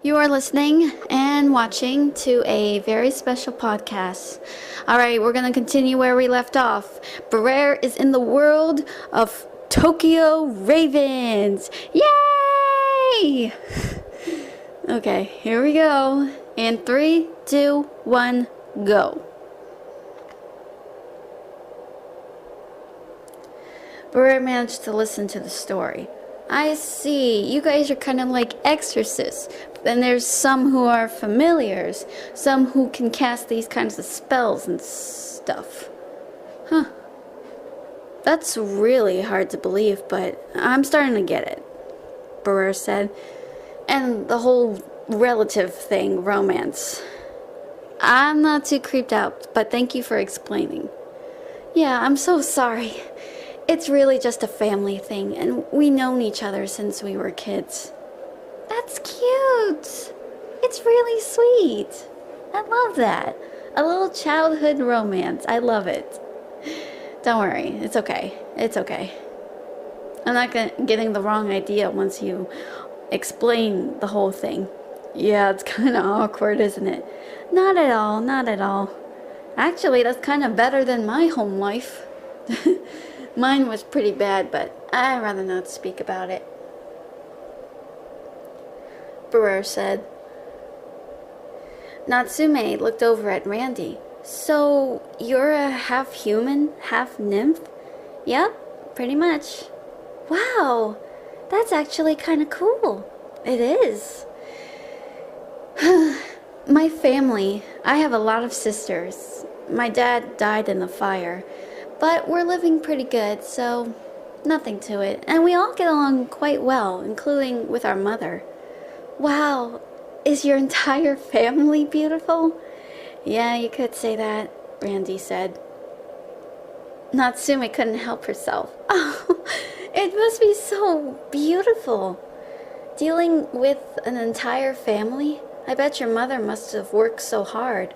You are listening and watching to a very special podcast. Alright, we're going to continue where we left off. Briar is in the world of Tokyo Ravens. Yay! Okay, here we go. In 3, 2, 1, go. Briar managed to listen to the story. I see. You guys are kind of like exorcists. Then there's some who are familiars. Some who can cast these kinds of spells and stuff. Huh. That's really hard to believe, but I'm starting to get it, Briar said. And the whole relative thing, romance. I'm not too creeped out, but thank you for explaining. Yeah, I'm so sorry. It's really just a family thing, and we've known each other since we were kids. That's cute. It's really sweet. I love that. A little childhood romance. I love it. Don't worry. It's okay. It's okay. I'm not getting the wrong idea once you explain the whole thing. Yeah, it's kind of awkward, isn't it? Not at all. Not at all. Actually, that's kind of better than my home life. Mine was pretty bad, but I'd rather not speak about it. Briar said. Natsume looked over at Randy. So, you're a half human, half nymph? Yep, pretty much. Wow, that's actually kind of cool. It is. My family, I have a lot of sisters. My dad died in the fire. But we're living pretty good, so nothing to it. And we all get along quite well, including with our mother. Wow, is your entire family beautiful? Yeah, you could say that, Randy said. Natsume couldn't help herself. Oh, it must be so beautiful. Dealing with an entire family? I bet your mother must have worked so hard.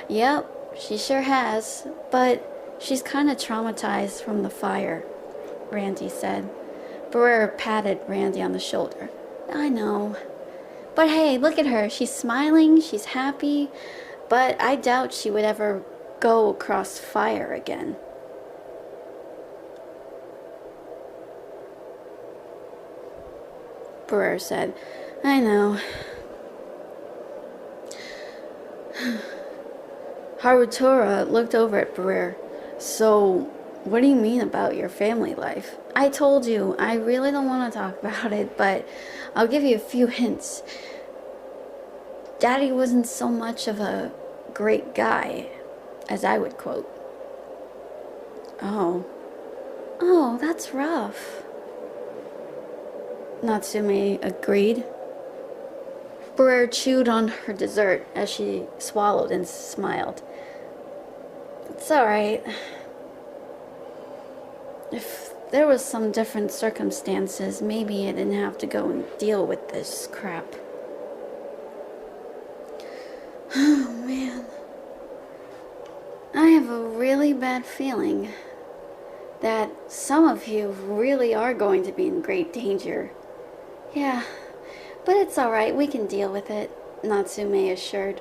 Yep, she sure has, but she's kind of traumatized from the fire, Randy said. Briar patted Randy on the shoulder. I know. But hey, look at her. She's smiling, she's happy, but I doubt she would ever go across fire again. Briar said, I know. Harutora looked over at Briar. So, what do you mean about your family life? I told you, I really don't want to talk about it, but I'll give you a few hints. Daddy wasn't so much of a great guy, as I would quote. Oh. Oh, that's rough. Natsume agreed. Briar chewed on her dessert as she swallowed and smiled. It's alright. If there was some different circumstances, maybe I didn't have to go and deal with this crap. Oh, man. I have a really bad feeling that some of you really are going to be in great danger. Yeah, but it's alright, we can deal with it, Natsume assured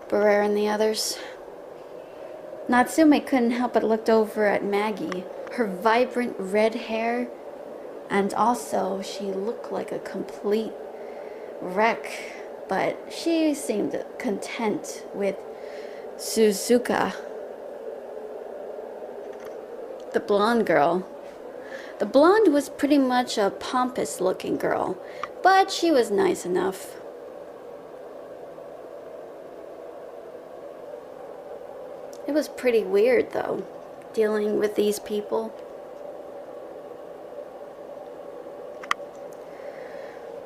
Briar and the others. Natsume couldn't help but look over at Maggie, her vibrant red hair, and also she looked like a complete wreck, but she seemed content with Suzuka, the blonde girl. The blonde was pretty much a pompous-looking girl, but she was nice enough. It was pretty weird, though, dealing with these people.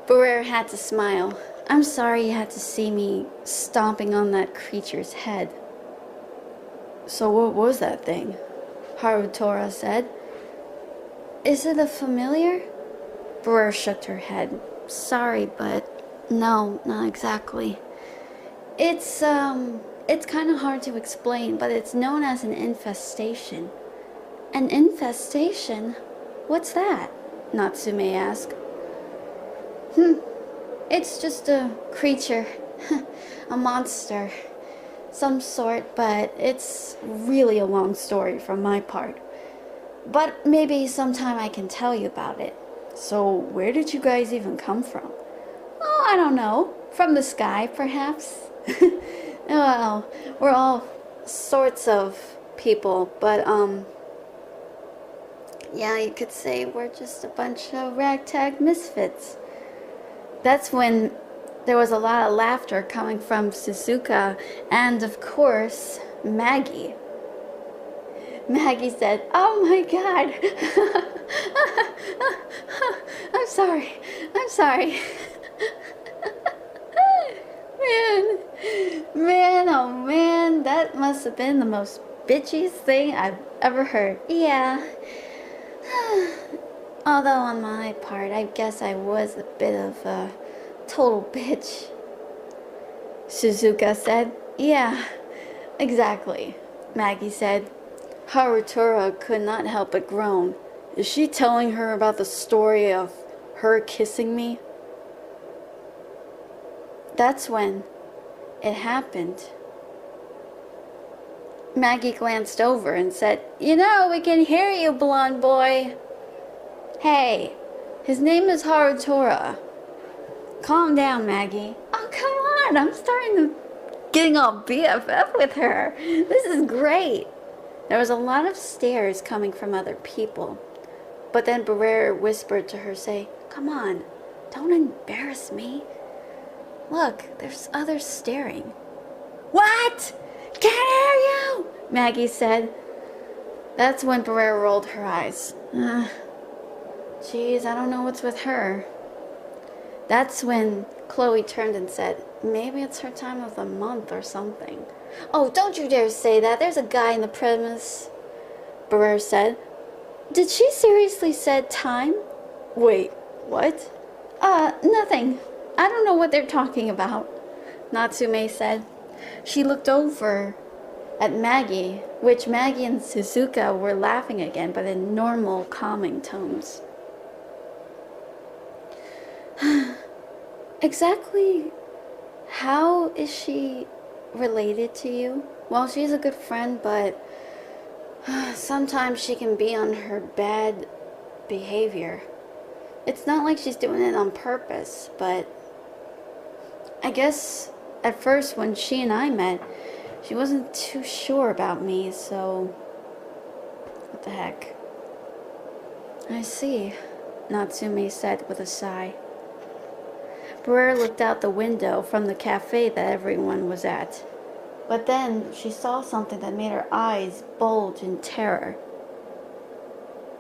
Briar had to smile. I'm sorry you had to see me stomping on that creature's head. So what was that thing? Harutora said. Is it a familiar? Briar shook her head. Sorry, but no, not exactly. It's kind of hard to explain, but it's known as an infestation. An infestation? What's that? Natsume asked. It's just a creature, a monster, some sort, but it's really a long story from my part. But maybe sometime I can tell you about it. So, where did you guys even come from? Oh, I don't know. From the sky, perhaps? Well, we're all sorts of people, but, yeah, you could say we're just a bunch of ragtag misfits. That's when there was a lot of laughter coming from Suzuka and, of course, Maggie. Maggie said, "Oh my God, I'm sorry, I'm sorry." Man, oh man, that must have been the most bitchiest thing I've ever heard. Yeah. Although on my part, I guess I was a bit of a total bitch. Suzuka said, "Yeah, exactly." Maggie said. Harutora could not help but groan. Is she telling her about the story of her kissing me? That's when it happened. Maggie glanced over and said, "You know, we can hear you, blonde boy." "Hey, his name is Harutora." "Calm down, Maggie." "Oh, come on, I'm starting to getting all BFF with her. This is great." There was a lot of stares coming from other people. But then Briar whispered to her, say, "Come on, don't embarrass me. Look, there's others staring." "What? Can't hear you," Maggie said. That's when Briar rolled her eyes. Geez, I don't know what's with her. That's when Chloe turned and said, "Maybe it's her time of the month or something." "Oh, don't you dare say that. There's a guy in the premise," Briar said. "Did she seriously said time?" "Wait, what?" Nothing. I don't know what they're talking about," Natsume said. She looked over at Maggie, which Maggie and Suzuka were laughing again, but in normal, calming tones. Exactly how is she related to you? Well, she's a good friend, but sometimes she can be on her bad behavior. It's not like she's doing it on purpose, but I guess at first when she and I met, she wasn't too sure about me, so what the heck. "I see," Natsume said with a sigh. Briar looked out the window from the cafe that everyone was at. But then she saw something that made her eyes bulge in terror.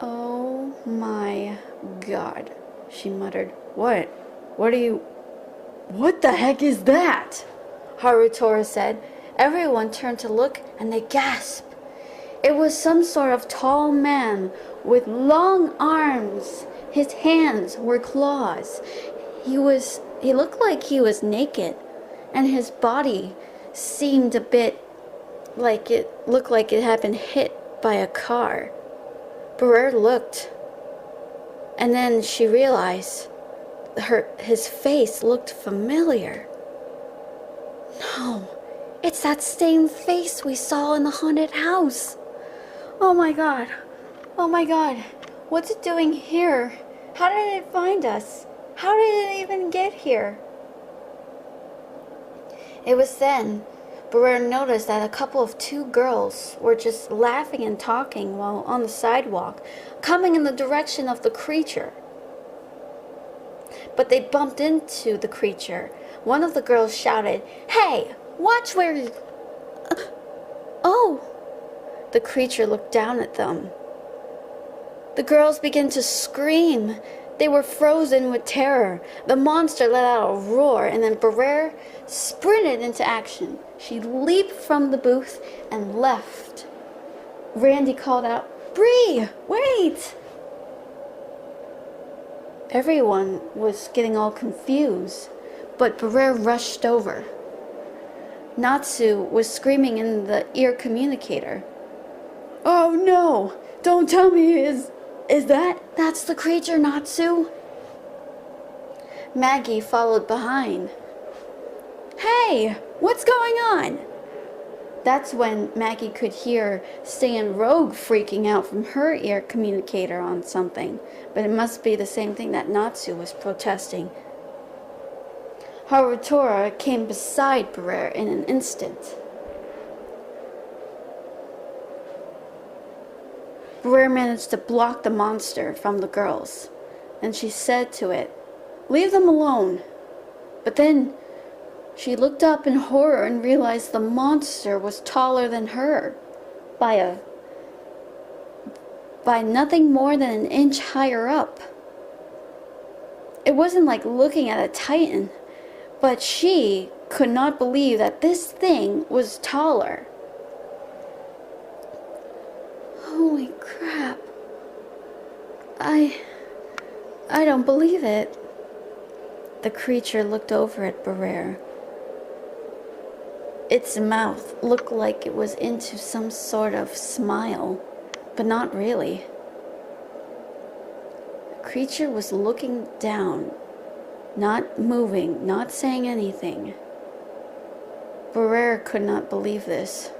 "Oh my God," she muttered. What? What the heck is that?" Harutora said. Everyone turned to look and they gasped. It was some sort of tall man with long arms. His hands were claws. He looked like he was naked, and his body seemed a bit like it looked like it had been hit by a car. Briar looked, and then she realized his face looked familiar. No, it's that same face we saw in the haunted house. Oh my God. Oh my God. What's it doing here? How did it find us? How did it even get here? It was then Briar noticed that a couple of two girls were just laughing and talking while on the sidewalk, coming in the direction of the creature. But they bumped into the creature. One of the girls shouted, "Hey, watch where you..." Oh! The creature looked down at them. The girls began to scream. They were frozen with terror. The monster let out a roar, and then Briar sprinted into action. She leaped from the booth and left. Randy called out, "Bree, wait!" Everyone was getting all confused, but Briar rushed over. Natsu was screaming in the ear communicator. "Oh no! Don't tell me, is that's the creature, Natsu?" Maggie followed behind. "Hey, what's going on?" That's when Maggie could hear Stan Rogue freaking out from her ear communicator on something, but it must be the same thing that Natsu was protesting. Harutora came beside Briar in an instant. Briar managed to block the monster from the girls, and she said to it, "Leave them alone." But then she looked up in horror and realized the monster was taller than her by nothing more than an inch higher up. It wasn't like looking at a titan, but she could not believe that this thing was taller. Holy crap. I don't believe it. The creature looked over at Briar. Its mouth looked like it was into some sort of smile, but not really. The creature was looking down, not moving, not saying anything. Briar could not believe this.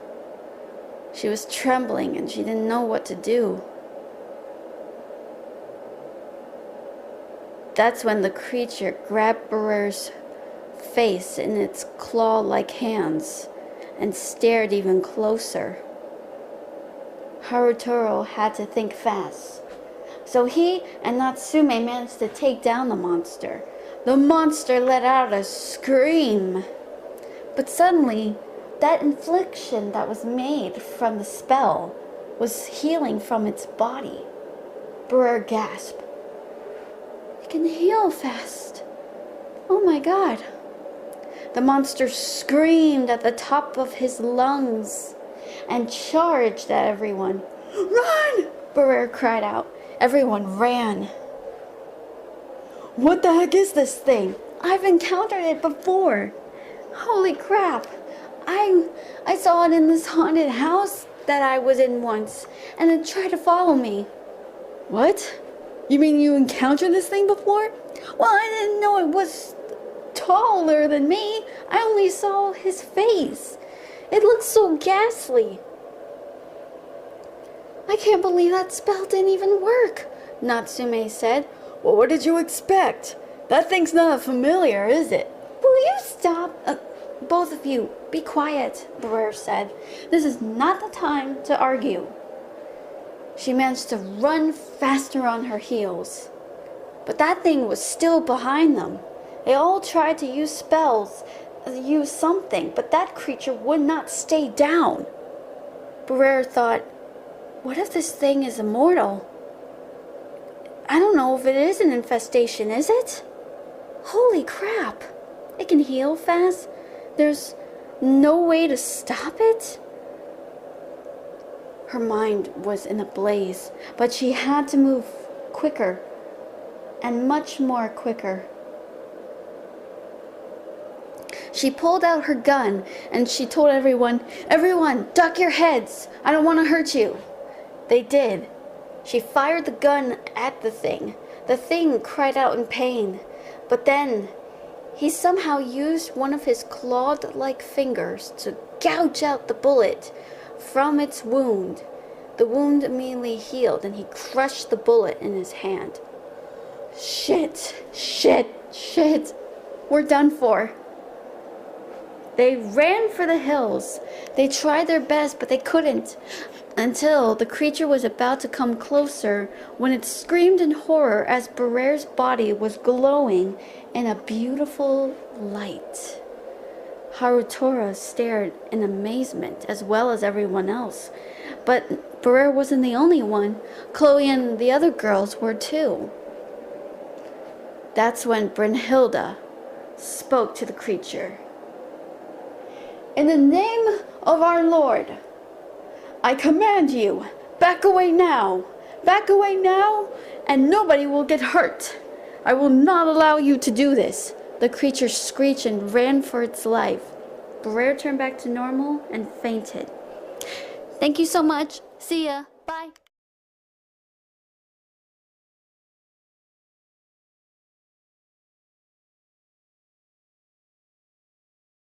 She was trembling and she didn't know what to do. That's when the creature grabbed Briar's face in its claw-like hands and stared even closer. Harutaro had to think fast, so he and Natsume managed to take down the monster. The monster let out a scream, but suddenly that infliction that was made from the spell was healing from its body. Briar gasped. "It can heal fast. Oh my god." The monster screamed at the top of his lungs and charged at everyone. "Run!" Briar cried out. Everyone ran. "What the heck is this thing? I've encountered it before. Holy crap. I saw it in this haunted house that I was in once, and it tried to follow me." "What? You mean you encountered this thing before?" "Well, I didn't know it was taller than me. I only saw his face. It looked so ghastly." "I can't believe that spell didn't even work," Natsume said. "Well, what did you expect? That thing's not familiar, is it?" "Will you stop? Both of you, be quiet," Briar said. "This is not the time to argue." She managed to run faster on her heels, but that thing was still behind them. They all tried to use spells, use something, but that creature would not stay down. Briar thought, what if this thing is immortal? I don't know if it is an infestation, is it? Holy crap! It can heal fast? There's no way to stop it? Her mind was in a blaze, but she had to move quicker, and much more quicker. She pulled out her gun and she told everyone, "Everyone, duck your heads. I don't want to hurt you." They did. She fired the gun at the thing. The thing cried out in pain, but then he somehow used one of his clawed-like fingers to gouge out the bullet from its wound. The wound immediately healed and he crushed the bullet in his hand. Shit. We're done for. They ran for the hills. They tried their best, but they couldn't, until the creature was about to come closer when it screamed in horror as Briar's body was glowing in a beautiful light. Harutora stared in amazement as well as everyone else, but Briar wasn't the only one. Chloe and the other girls were too. That's when Brynhilda spoke to the creature. "In the name of our Lord, I command you, back away now, and nobody will get hurt. I will not allow you to do this." The creature screeched and ran for its life. Briar turned back to normal and fainted. Thank you so much. See ya. Bye.